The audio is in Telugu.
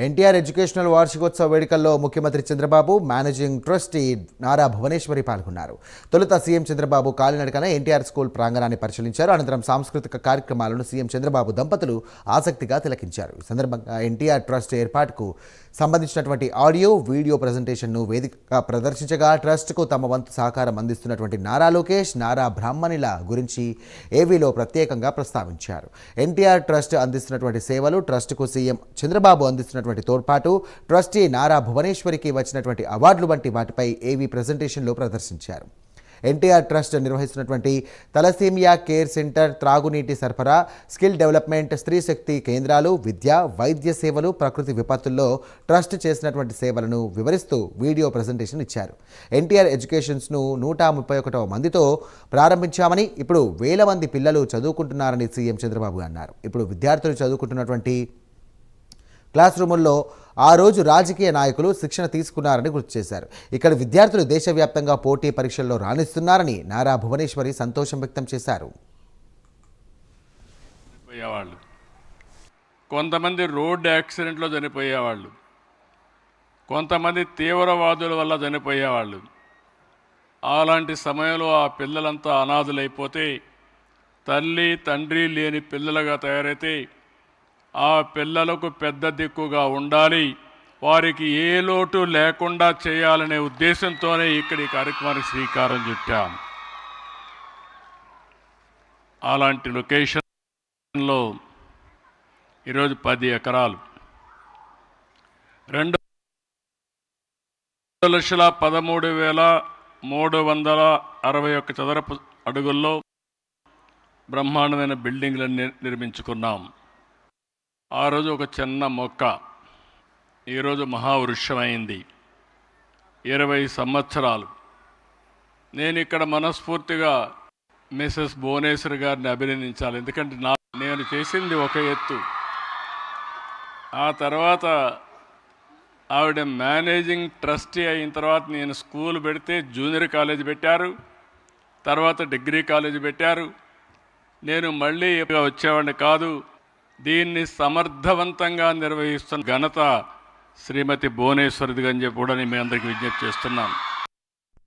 ఎన్టీఆర్ ఎడ్యుకేషనల్ వార్షికోత్సవ వేడుకల్లో ముఖ్యమంత్రి చంద్రబాబు, మేనేజింగ్ ట్రస్టీ నారా భువనేశ్వరి పాల్గొన్నారు. తొలుత సీఎం చంద్రబాబు కాలినడకన ఎన్టీఆర్ స్కూల్ ప్రాంగణాన్ని పరిశీలించారు. అనంతరం సాంస్కృతిక కార్యక్రమాలను సీఎం చంద్రబాబు దంపతులు ఆసక్తిగా తిలకించారు. ఈ సందర్భంగా ఎన్టీఆర్ ట్రస్ట్ ఏర్పాటుకు సంబంధించినటువంటి ఆడియో, వీడియో ప్రజెంటేషన్ను వేదికగా ప్రదర్శించగా ట్రస్ట్కు తమ వంతు సహకారం అందిస్తున్నటువంటి నారా లోకేష్, నారా బ్రాహ్మణిల గురించి ఏవీలో ప్రత్యేకంగా ప్రస్తావించారు. ఎన్టీఆర్ ట్రస్ట్ అందిస్తున్నటువంటి సేవలు, ట్రస్ట్కు సీఎం చంద్రబాబు అందిస్తున్నటువంటి తోడ్పాటు, ట్రస్టీ నారా భువనేశ్వరికి వచ్చినటువంటి అవార్డులు వంటి వాటిపై ఏవీ ప్రజెంటేషన్లో ప్రదర్శించారు. ఎన్టీఆర్ ట్రస్ట్ నిర్వహిస్తున్నటువంటి తలసేమియా కేర్ సెంటర్, త్రాగునీటి సరఫరా, స్కిల్ డెవలప్మెంట్, స్త్రీ శక్తి కేంద్రాలు, విద్య, వైద్య సేవలు, ప్రకృతి విపత్తుల్లో ట్రస్ట్ చేసినటువంటి సేవలను వివరిస్తూ వీడియో ప్రజెంటేషన్ ఇచ్చారు. ఎన్టీఆర్ ఎడ్యుకేషన్స్ను 131 మందితో ప్రారంభించామని, ఇప్పుడు 1000 మంది పిల్లలు చదువుకుంటున్నారని సీఎం చంద్రబాబు అన్నారు. ఇప్పుడు విద్యార్థులు చదువుకుంటున్నటువంటి క్లాస్ రూముల్లో ఆ రోజు రాజకీయ నాయకులు శిక్షణ తీసుకున్నారని గుర్తు చేశారు. ఇక్కడ విద్యార్థులు దేశవ్యాప్తంగా పోటీ పరీక్షల్లో రాణిస్తున్నారని నారా భువనేశ్వరి సంతోషం వ్యక్తం చేశారు. కొంతమంది రోడ్ యాక్సిడెంట్లో చనిపోయేవాళ్ళు, కొంతమంది తీవ్రవాదుల వల్ల చనిపోయేవాళ్ళు. అలాంటి సమయంలో ఆ పిల్లలంతా అనాథులైపోతే, తల్లి తండ్రి లేని పిల్లలుగా తయారైతే ఆ పిల్లలకు పెద్ద దిక్కుగా ఉండాలి, వారికి ఏ లోటు లేకుండా చేయాలనే ఉద్దేశంతోనే ఇక్కడ ఈ కార్యక్రమానికి శ్రీకారం చుట్టాం. అలాంటి లొకేషన్లో ఈరోజు 10 ఎకరాలు 2,13,361 చదరపు అడుగుల్లో బ్రహ్మాండమైన బిల్డింగ్లను నిర్మించుకున్నాం. ఆ రోజు ఒక చిన్న మొక్క ఈరోజు మహావృక్షమైంది. 20 సంవత్సరాలు నేను ఇక్కడ మనస్ఫూర్తిగా మిసెస్ భువనేశ్వరి గారిని అభినందించాలి. ఎందుకంటే నేను చేసింది ఒక ఎత్తు. ఆ తర్వాత ఆవిడ మేనేజింగ్ ట్రస్టీ అయిన తర్వాత నేను స్కూల్ పెడితే జూనియర్ కాలేజ్ పెట్టారు, తర్వాత డిగ్రీ కాలేజ్ పెట్టారు. నేను మళ్ళీ వచ్చేవాడిని కాదు. దీన్ని సమర్థవంతంగా నిర్వహిస్తున్న ఘనత శ్రీమతి భువనేశ్వరిది అని చెప్పి కూడా నేను మీ అందరికీ విజ్ఞప్తి చేస్తున్నాను.